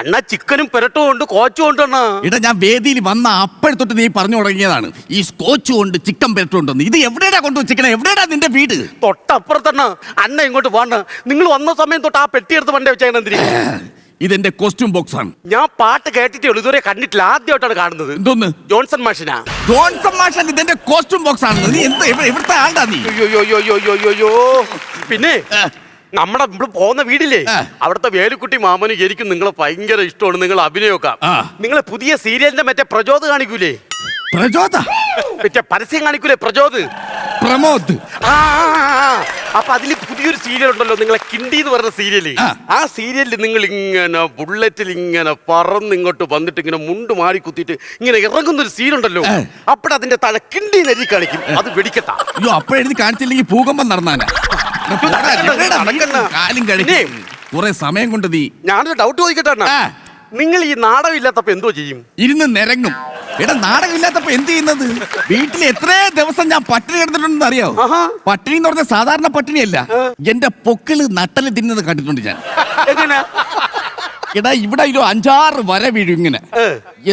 അണ്ണ ചിക്കനും പെരട്ടും ഉണ്ട് കോച്ചും ഉണ്ട്. ഇടാ ഞാൻ വേദിയിൽ വന്ന അപ്പോഴത്തൊട്ട് നീ പറഞ്ഞു തുടങ്ങിയതാണ് ഈ സ്കോച്ചും ഉണ്ട് ചിക്കൻ പെരട്ടും ഉണ്ടെന്ന്. ഇത് എവിടെയാ കൊണ്ടുവച്ചിക്കണേ? എവിടെയാ നിന്റെ വീട്? തൊട്ടപ്പുറത്തണ്ണ. അണ്ണ ഇങ്ങോട്ട് പോണ്ട. നിങ്ങൾ വന്ന സമയം തൊട്ട് ആ പെട്ടി എടുത്ത് പണ്ടേ വെച്ചേക്കണം. എന്തിനാ? ഇതെന്റെ കോസ്റ്റ്യൂം ബോക്സ് ആണ്. ഞാൻ പാട്ട് കേട്ടിട്ടേ ഉള്ളൂ, ഇതുവരെ കണ്ടിട്ടില്ല, ആദ്യമായിട്ടാണ് കാണുന്നത്. എന്തോന്ന്? ജോൺസൺ മാഷിനാ. ജോൺസൺ മാഷൻ ഇതെന്റെ കോസ്റ്റ്യൂം ബോക്സ് ആണ്. നീ എന്താ ഇവിടുത്തെ ആളുടാ നീ? അയ്യോ. പിന്നെ നമ്മുടെ ഇവിടെ പോകുന്ന വീടില്ലേ, അവിടുത്തെ വേലുക്കുട്ടി മാമന് എനിക്കും നിങ്ങളെ ഭയങ്കര ഇഷ്ടമാണ്. നിങ്ങൾ അഭിനയൊക്കെ നിങ്ങളെ പുതിയ സീരിയലിന്റെ മറ്റേ പ്രചോദ് കാണിക്കൂലേ? പ്രചോദ മറ്റേ പരസ്യം കാണിക്കൂലേ, പ്രചോദ് പ്രമോദ്. അപ്പൊ അതിൽ പുതിയൊരു സീരിയൽ ഉണ്ടല്ലോ, നിങ്ങളെ കിണ്ടി എന്ന് പറഞ്ഞ സീരിയല്. ആ സീരിയലിൽ നിങ്ങൾ ഇങ്ങനെ ബുള്ളറ്റിൽ ഇങ്ങനെ പറന്ന് ഇങ്ങോട്ട് വന്നിട്ട് ഇങ്ങനെ മുണ്ട് മാറി കുത്തിയിട്ട് ഇങ്ങനെ ഇറങ്ങുന്ന ഒരു സീനുണ്ടല്ലോ. അപ്പോഴതിന്റെ തല കിണ്ടി എഴുതി കാണിക്കും. അത് വെടിക്കത്താ. അയ്യോ, അപ്പോഴെഴുതി കാണിച്ചില്ലെങ്കിൽ ഭൂകമ്പം നടന്നാനാ. കാലും കഴിഞ്ഞേ കുറെ സമയം കൊണ്ട് നീ. ഞാനൊരു ഡൗട്ട് ചോദിക്കട്ടെ, നിങ്ങൾ ഈ നാടകം ഇല്ലാത്തപ്പോ എന്തോ ചെയ്യും? ഇരുന്ന് നിരങ്ങും. എടാ നാടകം ഇല്ലാത്തപ്പോ എന്ത് ചെയ്യുന്നത്? വീട്ടിൽ എത്രയോ ദിവസം ഞാൻ പട്ടിണി കിടന്നിട്ടുണ്ടെന്ന് അറിയോ? പട്ടിണി എന്ന് പറഞ്ഞ സാധാരണ പട്ടിണിയല്ല, എന്റെ പൊക്കിള് നട്ടല് തിന്നത് കണ്ടിട്ടുണ്ട് ഞാൻ. എടാ ഇവിടെ ഒരു 5-6 വര വീഴും ഇങ്ങനെ,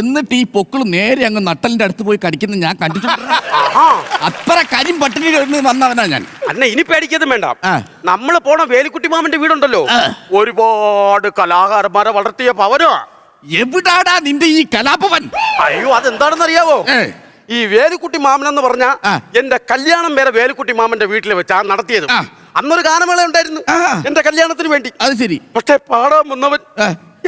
എന്നിട്ട് ഈ പൊക്കിള് നേരെ അങ്ങ് നട്ടലിന്റെ അടുത്ത് പോയി കടിക്കുന്ന ഞാൻ കണ്ടിട്ടുണ്ട്. അത്ര കരിം പട്ടിണി വന്നവനാ ഞാൻ. അന്ന ഇനി പേടിക്കതും വേണ്ട. നമ്മള് പോണ വേലുക്കുട്ടി മാമന്റെ വീടുണ്ടല്ലോ, ഒരുപാട് കലാകാരന്മാരെ വളർത്തിയ ഭവനോ. എവിടാടാ നിന്റെ ഈ കലാഭവൻ? അയ്യോ, അതെന്താണെന്ന് അറിയാവോ? ഈ വേലുക്കുട്ടി മാമൻ എന്ന് പറഞ്ഞ എന്റെ കല്യാണം വരെ വേലുക്കുട്ടി മാമന്റെ വീട്ടിൽ വെച്ചാ നടത്തിയത്. അന്നൊരു ഗാനമേള ഉണ്ടായിരുന്നു എന്റെ കല്യാണത്തിന് വേണ്ടി. അത് ശരി. പക്ഷെ പാടാൻ വന്നവൻ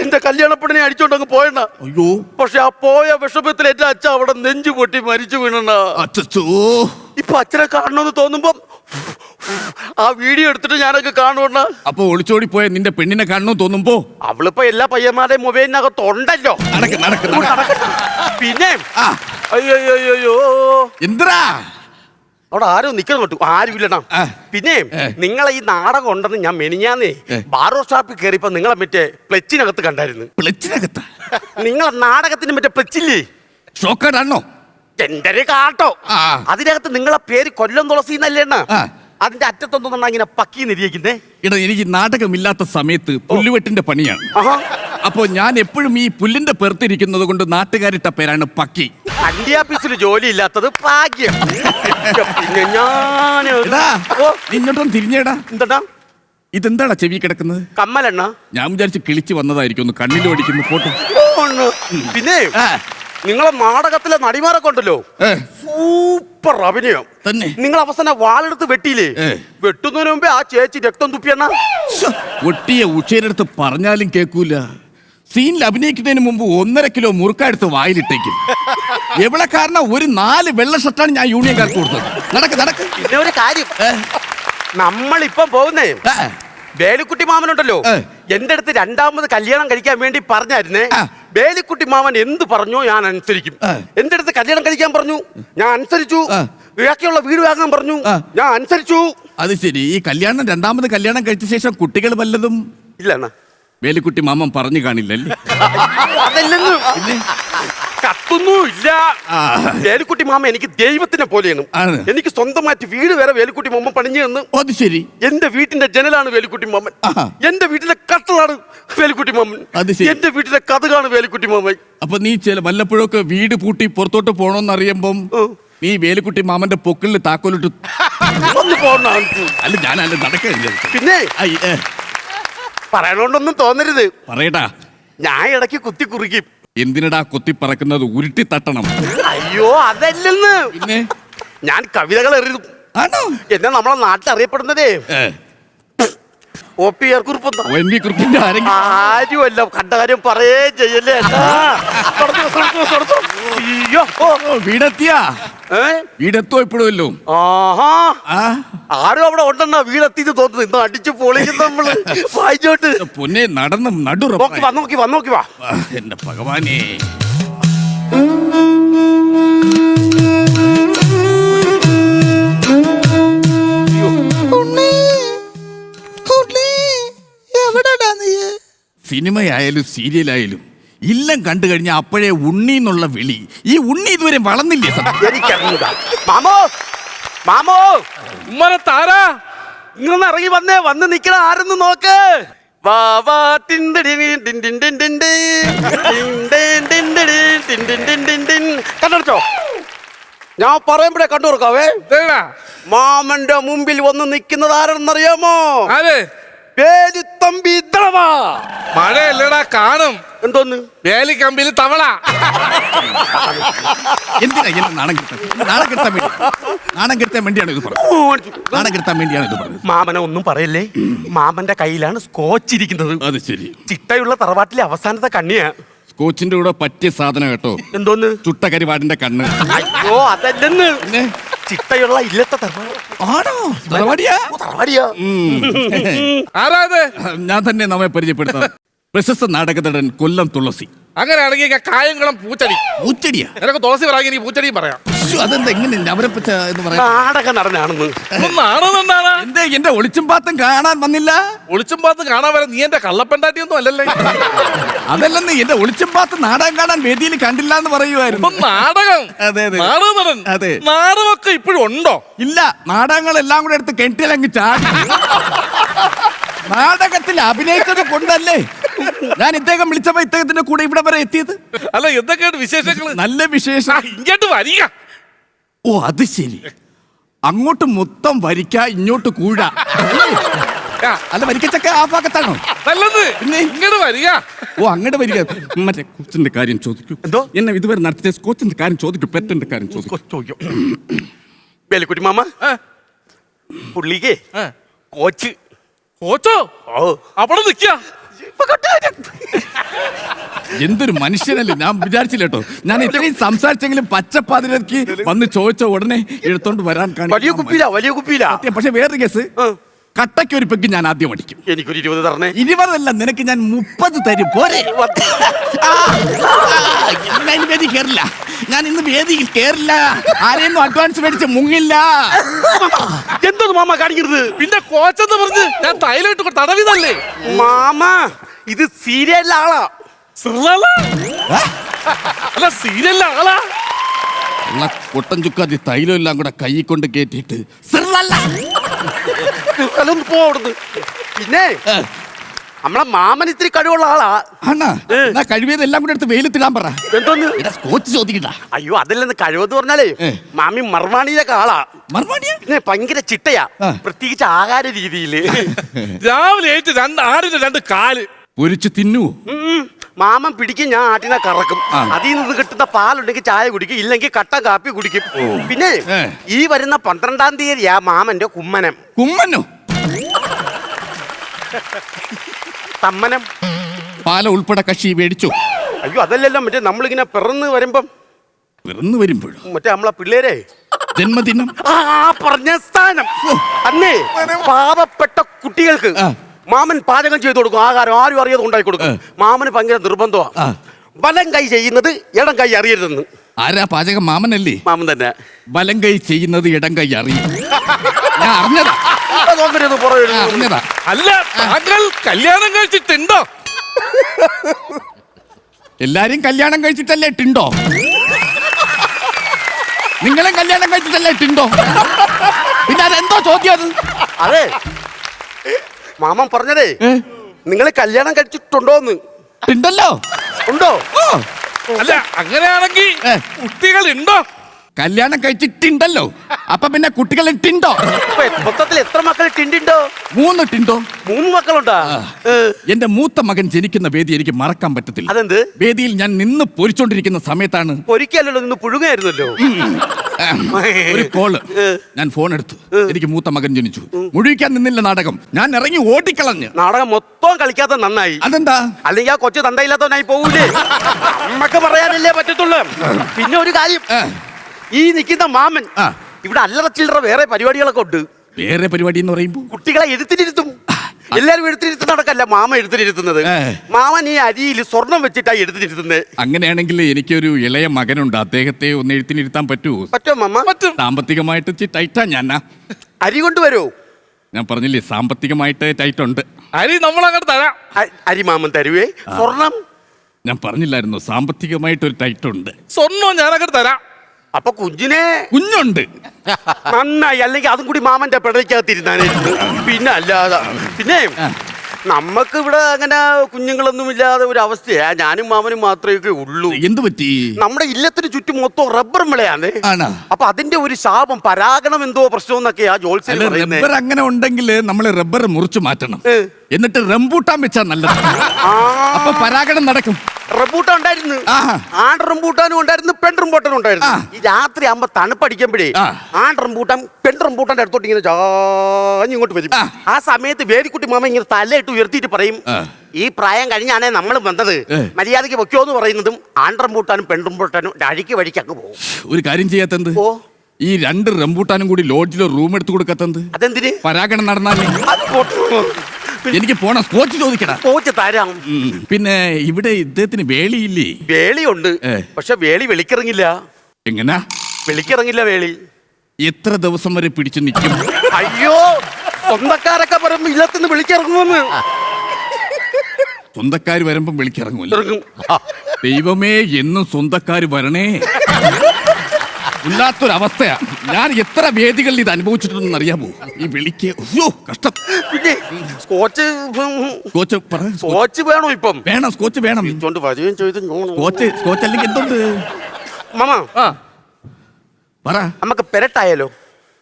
എന്റെ കല്യാണപ്പെടിനെ അടിച്ചോണ്ട് അങ്ങ് പോയണ. അയ്യോ, പക്ഷെ ആ പോയ വിഷമത്തിൽ എന്റെ അച്ഛൻ അവിടെ നെഞ്ചു പൊട്ടി മരിച്ചു വീണ. ഇപ്പൊ അച്ഛനെ കാണണമെന്ന് തോന്നുമ്പോ ആ വീഡിയോ എടുത്തിട്ട് ഞാനൊക്കെ കാണുവണ്ണ. അപ്പൊ ഒളിച്ചോടി പോയ നിന്റെ പെണ്ണിനെ കാണണമെന്ന് തോന്നുമ്പോ അവളിപ്പോ എല്ലാ പയ്യന്മാരുടെയും മൊബൈലിനകത്ത് ഉണ്ടല്ലോ. പിന്നെ അയ്യോ എന്താ അവിടെ ആരും നിക്കണം കേട്ടു, ആരും ഇല്ലണ. പിന്നെ നിങ്ങളെ ഈ നാടകം ഉണ്ടെന്ന് ഞാൻ മെനിഞ്ഞാന്നേ ബാർബർ ഷോപ്പിൽ കയറിയപ്പോ നിങ്ങളെ മറ്റേ പ്ലച്ചിനകത്ത് കണ്ടായിരുന്നു. പ്ലച്ചിനകത്ത്? നിങ്ങളെ നാടകത്തിന് മറ്റേ പ്ലച്ചില്ലേ, ഷോക്കാണോ? എന്റെ കാട്ടോ. അതിനകത്ത് നിങ്ങളെ പേര് കൊല്ലം തുളസി എന്നല്ലേണ്ണ. അതിന്റെ അറ്റത്തൊന്നും ഇങ്ങനെ പക്കി നിരീക്കുന്നേ. ഇടാ എനിക്ക് നാടകമില്ലാത്ത സമയത്ത് പുല്ലുവെട്ടിന്റെ പണിയാണ്. അപ്പൊ ഞാൻ എപ്പോഴും ഈ പുല്ലിന്റെ പെർത്തിരിക്കുന്നത് കൊണ്ട് നാട്ടുകാരിട്ട പേരാണ് പക്കി. അണ്ടി ഓഫീസിൽ ജോലി ഇല്ലാത്തത് ഭാഗ്യം. പിന്നെ നിന്നോട്ടും തിരിഞ്ഞേടാ. എന്താ ഇതെന്താടാ ചെവി കിടക്കുന്നത്? കമ്മലെണ്ണ. ഞാൻ വിചാരിച്ച് കിളിച്ച് വന്നതായിരിക്കും, ഒന്ന് കണ്ണിൽ ഓടിക്കുന്നു ഫോട്ടോ. പിന്നെ നിങ്ങളെ നാടകത്തിലെ നടിമാരൊക്കെ ഉണ്ടല്ലോ, സൂപ്പർ അഭിനയം തന്നെ. നിങ്ങൾ അവസാനം വാളെടുത്ത് വെട്ടിയില്ലേ? വെട്ടുന്നതിന് മുമ്പേ ആ ചേച്ചി രക്തം തുപ്പിയെണ്ണ. ഒട്ടിയ ഉച്ചയിലെടുത്ത് പറഞ്ഞാലും കേൾക്കൂല. സീനിൽ അഭിനയിക്കുന്നതിന് മുമ്പ് 1.5 കിലോ മുറുക്കെടുത്ത് വായിലിട്ടേക്കും. എവിടെ കാരണം ഒരു 4 വെള്ള ഷർട്ടാണ് ഞാൻ യൂണിയൻകാർക്ക് കൊടുത്തത്. നടക്ക്. പിന്നെ ഒരു കാര്യം, നമ്മളിപ്പം പോകുന്നേ വേലുക്കുട്ടി മാമനുണ്ടല്ലോ, എന്റെ അടുത്ത് 2ാമത് കല്യാണം കഴിക്കാൻ വേണ്ടി പറഞ്ഞായിരുന്നേ. വേലുക്കുട്ടി മാമൻ എന്ത് പറഞ്ഞോ ഞാൻ അനുസരിക്കും. എന്റെ അടുത്ത് കല്യാണം കഴിക്കാൻ പറഞ്ഞു, ഞാൻ അനുസരിച്ചു. ബാക്കിയുള്ള വീട് വാങ്ങാൻ പറഞ്ഞു, ഞാൻ അനുസരിച്ചു. അത് ശരി. ഈ കല്യാണം 2ാമത് കല്യാണം കഴിച്ച ശേഷം കുട്ടികൾ വല്ലതും ഇല്ല വേലുക്കുട്ടി മാമൻ പറഞ്ഞു കാണില്ലല്ലേ? അതല്ലെന്ന് കത്തൊന്നും ഇല്ല. വേലുക്കുട്ടി മാമ എനിക്ക് ദൈവത്തിനെ പോലെയാണ്. എനിക്ക് സ്വന്തമായിട്ട് വീട് വരെ വേലുക്കുട്ടി മാമൻ പണിഞ്ഞു തന്നു. അത് ശരി. എന്റെ വീട്ടിന്റെ ജനലാണ് വേലുക്കുട്ടി മാമൻ, എന്റെ വീട്ടിലെ കട്ടളാണ് വേലുക്കുട്ടി മാമൻ, എന്റെ വീട്ടിലെ കഥകാണ് വേലുക്കുട്ടി മാമൻ. അപ്പൊ നീ വല്ലപ്പോഴൊക്കെ വീട് പൂട്ടി പുറത്തോട്ട് പോണോന്ന് അറിയുമ്പം നീ വേലുക്കുട്ടി മാമന്റെ പൊക്കിളിൽ താക്കോലിട്ട് അല്ല ഞാനല്ല നടക്കില്ല. പിന്നെ പറയണോണ്ടൊന്നും തോന്നരുത്. പറയടാ. ഞാൻ ഇടയ്ക്ക് കുത്തി കുറിക്കും. എന്തിനടാ കുത്തി പറക്കുന്നത്? ഉരുട്ടി തട്ടണം. അയ്യോ അതല്ലെന്ന്. പിന്നെ ഞാൻ കവിതകൾ എറിയും. എന്നെ നമ്മളെ നാട്ടിൽ അറിയപ്പെടുന്നതേ ആരുമല്ല. കണ്ട കാര്യം പറയേ ചെയ്യല്ലേ. വീടെത്തോ ഇപ്പോഴല്ലോ? ആരും അവിടെ ഉണ്ടെന്നാ വീടെത്തിന്ന് തോന്നുന്നു. ഇന്ന് അടിച്ചു പൊളിക്കും നമ്മള്. വായിച്ചോട്ട് പൊന്നെ നടന്ന് നടു വന്നോക്കി വാ. എന്റെ ഭഗവാനേ. സിനിമയായാലും സീരിയലായാലും ഇല്ലം കണ്ടു കഴിഞ്ഞാൽ അപ്പോഴേ ഉണ്ണി എന്നുള്ള വിളി. ഈ ഉണ്ണി ഇതുവരെ വളർന്നില്ലേ? ഇങ്ങനെ ഇറങ്ങി വന്ന് നിക്കണ ആരെന്ന് നോക്ക്. വാ വാ ടിൻഡിടി ടിൻഡിൻ ടിൻഡിൻ ടിൻഡിൻ ടിൻഡിടി ടിൻഡിൻ ടിൻഡിൻ ടിൻ. കണ്ടോ, ഞാൻ പറയുമ്പോഴേ കണ്ടു കൊടുക്കാവേ. മാമന്റെ മുമ്പിൽ വന്ന് നിൽക്കുന്നത് ആരെന്നറിയാമോ? അതെ, വേലുത്തമ്പി തവള. മഴയല്ലടാ കാണും. എന്തോന്ന് വേലിക്കമ്പിൽ തവള. എന്തിനാ എന്നെ നാണം കെടുത്താൻ വേണ്ടിയാണ് ഇത് പറഞ്ഞത്. നാണം കെടുത്താൻ വേണ്ടിയാണ് ഇത് പറഞ്ഞത്. മാമനെ ഒന്നും പറയല്ലേ, മാമന്റെ കയ്യിലാണ് സ്കോച്ച് ഇരിക്കുന്നത്. അത് ശരി. ചിട്ടയുള്ള തറവാട്ടിലെ അവസാനത്തെ കണ്ണിയാ. സ്കോച്ചിന്റെ കൂടെ പറ്റിയ സാധനം കേട്ടോ. എന്തോന്ന്? ചുട്ട കരിവാടിന്റെ കണ്ണ്. അയ്യോ അതല്ലെന്ന്, ചിട്ടയുള്ള ഇല്ലത്തെ ആണോ? തറവാടിയാ? തറവാടിയാ. ആരാത്? ഞാൻ തന്നെ നമ്മെ പരിചയപ്പെടുത്താം. പ്രശസ്ത നാടകനടൻ കൊല്ലം തുളസി. അങ്ങനെയാണെങ്കിൽ ഞാൻ കായംകുളം പൂച്ചടി. പൂച്ചടിയാ? നിനക്ക് തുളസി പറയാൻ നീ പൂച്ചടിയും പറയാം. അതെന്താ എങ്ങനെ അവരെ എന്ന് പറയാം? നാടക നടനാണെന്ന്. നാണെന്താണ്? എന്തേ എന്റെ ഒളിച്ചും പാത്തും കാണാൻ വന്നില്ല? ഒളിച്ചും പാത്ത് കാണാൻ വരെ നീ എന്റെ കള്ളപ്പെണ്ടാട്ടിയൊന്നും അല്ലല്ലേ. അതല്ലെന്ന്, എന്റെ ഒളിച്ചും പാത്ത് നാടകം കാണാൻ വേദിയിൽ കണ്ടില്ല എന്ന് പറയുമായിരുന്നു. നാടകം? അതെ, അതെ. നാടകം നടൻ? അതെ. നാടകമൊക്കെ ഇപ്പോഴും ഉണ്ടോ? ഇല്ല, നാടകങ്ങളെല്ലാം കൂടെ എടുത്ത് കെട്ടിലങ്ങ് ചാടി. നാടകത്തിൽ അഭിനയിച്ചത് കൊണ്ടല്ലേ ഞാൻ ഇദ്ദേഹം വിളിച്ചപ്പോ ഇദ്ദേഹത്തിന്റെ കൂടെ ഇവിടെ വരെ എത്തിയത്. അല്ല, എന്തൊക്കെയാണ് വിശേഷങ്ങള്? നല്ല വിശേഷം. ഇങ്ങോട്ട് വരിക. ഓ അത് ശരി, അങ്ങോട്ട് മൊത്തം വരിക്ക, ഇങ്ങോട്ട് കൂഴ. അല്ല, വരിക്കച്ചക്ക ആ ഭാഗത്താണോ? നല്ലത്. ഇങ്ങോട്ട് വരിക. ഓ അങ്ങോട്ട് വരിക. മറ്റേ കോച്ചിന്റെ കാര്യം ചോദിക്കൂ. എന്തോ? എന്നെ ഇതുവരെ നടത്തിയ കോച്ചിന്റെ കാര്യം ചോദിക്കൂ. പെറ്റന്റെ കാര്യം ചോദിക്കൂ. വേലിക്കുട്ടി മാമ, പുള്ളിക്ക് കോച്ച്. കോച്ചോ? അവിടെ നിക്ക. എന്തൊരു മനുഷ്യനല്ലേ, ഞാൻ വിചാരിച്ചില്ല കേട്ടോ. ഞാൻ ഇത്രയും സംസാരിച്ചെങ്കിലും പച്ചപ്പാതിരക്ക് വന്ന് ചോദിച്ച ഉടനെ എടുത്തോണ്ട് വരാൻ വലിയ കുപ്പിയില. പക്ഷെ വേറൊരു കേസ്, കട്ടയ്ക്ക് ഒരു പെഗ് ഞാൻ ആദ്യം അടിക്കും. എനിക്കൊരു 20 തരണേ. 20 നിനക്ക് ഞാൻ 30 തരും. പോരെ? വേദി കേറില്ല, ഞാൻ ഇന്ന് വേദിയിൽ കേറില്ല. ആരെയൊന്നും അഡ്വാൻസ് മേടിച്ച് മുങ്ങില്ല. എന്തോന്ന് മാമ കാണിക്കരുത്. പിന്നെ കോച്ചെന്ന് പറഞ്ഞ് ഞാൻ തൈലിട്ട് തടവിതല്ലേ മാമ, ഇത് സീരിയലിലെ ആളാ. അല്ല, സീരിയലിലെ ആളാ. പൊട്ടൻ ചുക്കാതി തൈലം എല്ലാം കൂടെ കൈ കൊണ്ട് കേട്ടിട്ട് പിന്നെ നമ്മളെ മാമൻ ഇത്തിരി കഴിവുള്ള ആളാ. കഴിവേതെല്ലാം കൂടെ എടുത്ത് വെയിലത്തിടാൻ പറ. എന്തോന്ന്? കോച്ച് ചോദിക്കണ്ട. അയ്യോ അതല്ലെന്ന്, കഴിവെന്ന് പറഞ്ഞാലേ മാമി മർവാണിയിലൊക്കെ ആളാ. പിന്നെ ഭയങ്കര ചിട്ടയാ, പ്രത്യേകിച്ച് ആഹാര രീതിയില്. രാവിലെ ഏറ്റ് ആടിന്റെ 2 കാല് പൊരിച്ച് തിന്നു. മാമൻ പിടിക്കും, ഞാൻ ആട്ടിനെ കറക്കും. അതിൽ നിന്ന് കിട്ടുന്ന പാലുണ്ടെങ്കിൽ ചായ കുടിക്കും, ഇല്ലെങ്കിൽ കട്ട കാപ്പി കുടിക്കും. പിന്നെ ഈ വരുന്ന 12-ാം തീയതിയാ മാമന്റെ കുമ്മനം. കുമ്മനോ? തമ്മനം. പാല ഉൾപ്പെടെ കക്ഷി മേടിച്ചു. അയ്യോ അതല്ലല്ലോ, മറ്റേ നമ്മളിങ്ങനെ പിറന്ന് വരുമ്പോഴും മറ്റേ നമ്മളെ പിള്ളേരെ ജന്മദിനം പറഞ്ഞ സ്ഥാനം. അന്നേ പാവപ്പെട്ട കുട്ടികൾക്ക് മാമൻ പാചകം ചെയ്തു കൊടുക്കും. ആഹാരം ആരും അറിയാതെ ഉണ്ടാക്കി കൊടുക്കും. മാമന് ഭയങ്കര നിർബന്ധമാ. വലം കൈ ചെയ്യുന്നത് ഇടം കൈ അറിയരുതെന്ന്. ആരാ പാചകം? മാമനല്ലേ? മാമൻ തന്നെ. വലം കൈ ചെയ്യുന്നത് ഇടം കൈ അറിയും. ഞാൻ അറിഞ്ഞതാ. അറിഞ്ഞതാ. അല്ല, താങ്കൾ കല്യാണം കഴിച്ചിട്ടുണ്ടോ? എല്ലാരും കല്യാണം കഴിച്ചിട്ടല്ലേ ടിണ്ടോ? നിങ്ങളും കല്യാണം കഴിച്ചിട്ടല്ലേ ടിണ്ടോ? പിന്നെ അതെന്തോ ചോദ്യം അത്? അതെ, മാമൻ പറഞ്ഞതേ നിങ്ങൾ കല്യാണം കഴിച്ചിട്ടുണ്ടോന്ന്. ഉണ്ടല്ലോ. ഉണ്ടോ? അല്ല, അങ്ങനെയാണെങ്കിൽ കുട്ടികൾ ഉണ്ടോ? കല്യാണം കഴിച്ചിട്ടുണ്ടല്ലോ, അപ്പൊ പിന്നെ കുട്ടികൾ ടിണ്ടോ? മൊത്തത്തിൽ എത്ര മക്കൾ ടിണ്ടോ? 3 ടിണ്ടോ. 3 മക്കളുണ്ടാ? എന്റെ മൂത്ത മകൻ ജനിക്കുന്ന വേദി എനിക്ക് മറക്കാൻ പറ്റത്തില്ല. അതെന്ത്? വേദിയിൽ ഞാൻ നിന്ന് പൊരിച്ചോണ്ടിരിക്കുന്ന സമയത്താണ്. പൊരിക്കല്ലോ, നിന്ന് പുഴുങ്ങായിരുന്നല്ലോ. ഒരു കോള്. ഞാൻ ഫോൺ എടുത്തു. എനിക്ക് മൂത്ത മകൻ ജനിച്ചു. മുഴുവിക്കാൻ നിന്നില്ല നാടകം. ഞാൻ ഇറങ്ങി ഓടിക്കളഞ്ഞ്. നാടകം മൊത്തം കളിക്കാത്ത നന്നായി. അതെന്താ? അല്ലെങ്കിൽ ആ കൊച്ചു തന്തയില്ലാത്തവനായി പോകൂലേ? നമ്മക്ക് പറയാനല്ലേ പറ്റത്തുള്ളൂ. പിന്നെ ഒരു കാര്യം, ഈ നിൽക്കുന്ന മാമൻ ഇവിടെ അല്ലറ ചില്ലറ വേറെ പരിപാടികളൊക്കെ ഉണ്ട്. വേറെ പരിപാടി എന്ന് പറയുമ്പോ കുട്ടികളെ എഴുത്തിനിരുത്തും. എല്ലാരും എഴുത്തിനിരുത്തുന്ന നടക്കല്ല മാമ എഴുത്തിനിരുത്തുന്നത്. മാമൻ ഈ അരിയിൽ സ്വർണം വെച്ചിട്ടാ എഴുത്തിനിരുത്തുന്നത്. അങ്ങനെയാണെങ്കിൽ എനിക്കൊരു ഇളയ മകനുണ്ട്. അദ്ദേഹത്തെ ഒന്ന് എഴുത്തിനിരുത്താൻ പറ്റുമോ? പറ്റുമോ മാമ? പറ്റും. സാമ്പത്തികമായിട്ട് ടൈറ്റാ ഞാൻ. അരി കൊണ്ടുവരൂ. ഞാൻ പറഞ്ഞില്ലേ, സാമ്പത്തികമായിട്ട് ടൈറ്റ് ഉണ്ട്. അരി നമ്മൾ അങ്ങോട്ട് തരാം. അരി മാമൻ തരുവേ. സ്വർണം ഞാൻ പറഞ്ഞില്ലായിരുന്നു, സാമ്പത്തികമായിട്ട് ഒരു ടൈറ്റ് ഉണ്ട്. സ്വർണം ഞാൻ അങ്ങോട്ട് തരാം. അപ്പൊ കുഞ്ഞുണ്ട്. നന്നായി. അല്ലെങ്കിൽ അതും കൂടി മാമന്റെ പിടയ്ക്കകത്തിരുന്നാനായിരുന്നു. പിന്നെ അല്ലാതെ പിന്നെ നമ്മക്ക് ഇവിടെ അങ്ങനെ കുഞ്ഞുങ്ങളൊന്നും ഇല്ലാതെ ഒരു അവസ്ഥയാ. ഞാനും മാമനും മാത്രമേ ഉള്ളൂ. എന്ത് പറ്റി? നമ്മുടെ ഇല്ലത്തിന് ചുറ്റും മൊത്തം റബ്ബർ വിളയാണ്. ആണോ? അപ്പൊ അതിന്റെ ഒരു ശാപം, പരാഗണം എന്തോ പ്രശ്നം എന്നൊക്കെയാ ജോത്സ്യൻ പറയുന്നത്. റബ്ബർ അങ്ങനെ ഉണ്ടെങ്കിൽ നമ്മൾ റബ്ബർ മുറിച്ചു മാറ്റണം, എന്നിട്ട് റംബൂട്ടാൻ വെച്ചാ നല്ലത്. അപ്പൊ പരാഗണം നടക്കും. റംബൂട്ടാൻ ഉണ്ടായിരുന്നു, ആൺ റംബൂട്ടാനും ഉണ്ടായിരുന്നു, പെൺ റംബൂട്ടാനും ഉണ്ടായിരുന്നു. ഈ രാത്രി ആകുമ്പോ തണുപ്പടിക്കുമ്പോഴേ ആൺ റംബൂട്ടാൻ പെൺ റംബൂട്ടാന്റെ അടുത്തോട്ട് ഇങ്ങനെ ഇങ്ങോട്ട് വരും. ആ സമയത്ത് വേദിക്കുട്ടി മാമ ഇങ്ങനെ തലയിട്ട് ഉയർത്തിയിട്ട് പറയും, ഈ പ്രായം കഴിഞ്ഞാണേ നമ്മൾ വന്നത്, മര്യാദയ്ക്ക് വെക്കോ എന്ന് പറയുന്നതും ആൺ റംബൂട്ടാനും പെൺ റംബൂട്ടാനും അഴിക്ക് വഴിക്ക് അങ്ങ് പോകും. ഒരു കാര്യം ചെയ്യാത്തത്, ഈ 2 റംബൂട്ടാനും കൂടി ലോഡ്ജിലോ റൂം എടുത്ത് കൊടുക്കത്തത്. അതെന്തിന്? പരാഗണം നടന്നാലേ. എനിക്ക് പോണ സ്കോച്ച് ചോദിക്കടാ. സ്കോച്ച് തരാം. പിന്നെ ഇവിടെ ഇദ്ദേഹത്തിന് വേളിയില്ലേ? വേളിയുണ്ട്, പക്ഷെ വേളി വെളിക്കിറങ്ങില്ല. എങ്ങനാ വെളിക്കിറങ്ങില്ല വേളി? എത്ര ദിവസം വരെ പിടിച്ചു നിൽക്കും? അയ്യോ, സ്വന്തക്കാരൊക്കെ പറയുമ്പോ ഇല്ലത്തിന് വിളിക്കിറങ്ങുമെന്ന്. സ്വന്തക്കാര് വരുമ്പം വിളിക്കിറങ്ങൂല. ദൈവമേ, എന്നും സ്വന്തക്കാര് വരണേ. ഇല്ലാത്തൊരവസ്ഥയാ. ഞാൻ എത്ര വേദികളിൽ ഇത് അനുഭവിച്ചിട്ടുണ്ടെന്ന് അറിയാമോ? ഈ വിളിക്ക് കഷ്ടം. പിന്നെ സ്കോച്ച് വേണോ? ഇപ്പം വേണം, സ്കോച്ച് വേണം. സ്കോച്ച് അല്ലെങ്കിൽ എന്തുണ്ട് മാമ? പറ. നമുക്ക് പെരട്ടായാലോ?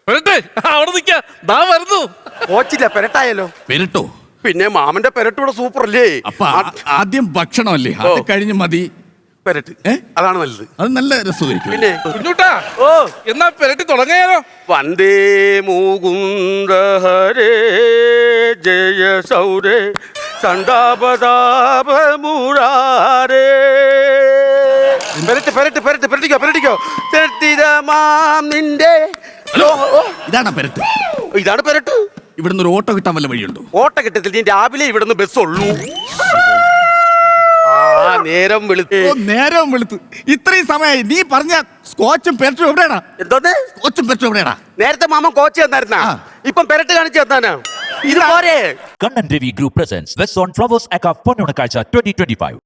അവിടെ നിൽക്കാ, ദാ വരുന്നു. സ്കോച്ചില്ല, പെരട്ടായാലോ? പെരട്ടോ? പിന്നെ മാമന്റെ പെരട്ടൂടെ സൂപ്പർ അല്ലേ? അപ്പൊ ആദ്യം ഭക്ഷണമല്ലേ, അത് കഴിഞ്ഞ് മതി പെരട്ട്. അതാണ് നല്ലത്. അത് നല്ല രസമായിരിക്കും. പിന്നെ കുഞ്ഞൂട്ടാ, എന്നാ പെരട്ടി തുടങ്ങിയാലോ? വന്ദേ മുകുന്ദ ഹരേ ജയ സൗരേ സണ്ടാപതാപ മുരാരേ. പെരട്ടിക്കോ. നിന്റെ ഇതാണ് പെരട്ട്. ഇതാണ് പെരട്ട്. ഇവിടുന്ന് ഒരു ഓട്ടോ കിട്ടാൻ വല്ല വഴിയുണ്ടോ? ഓട്ടോ കിട്ടത്തില്ല, നീ രാവിലെ ഇവിടുന്ന് ബസ് ഉള്ളൂ. നേരം വെളുത്ത് ഇത്രയും സമയമായി. നീ പറഞ്ഞ സ്കോച്ചും പെരട്ടും എവിടെയാടാ? എന്തോന്ന്? സ്കോച്ചും പെരട്ടും എവിടെയാടാ? നേരത്തെ മാമൻ കോച്ച് തന്നായിരുന്നാ, ഇപ്പം പെരട്ട് കാണിച്ചു തന്നാനാ. ഇത് പോരെ? Kannan Devi Group presents West on Flowers Aka Ponnunakazha 2025.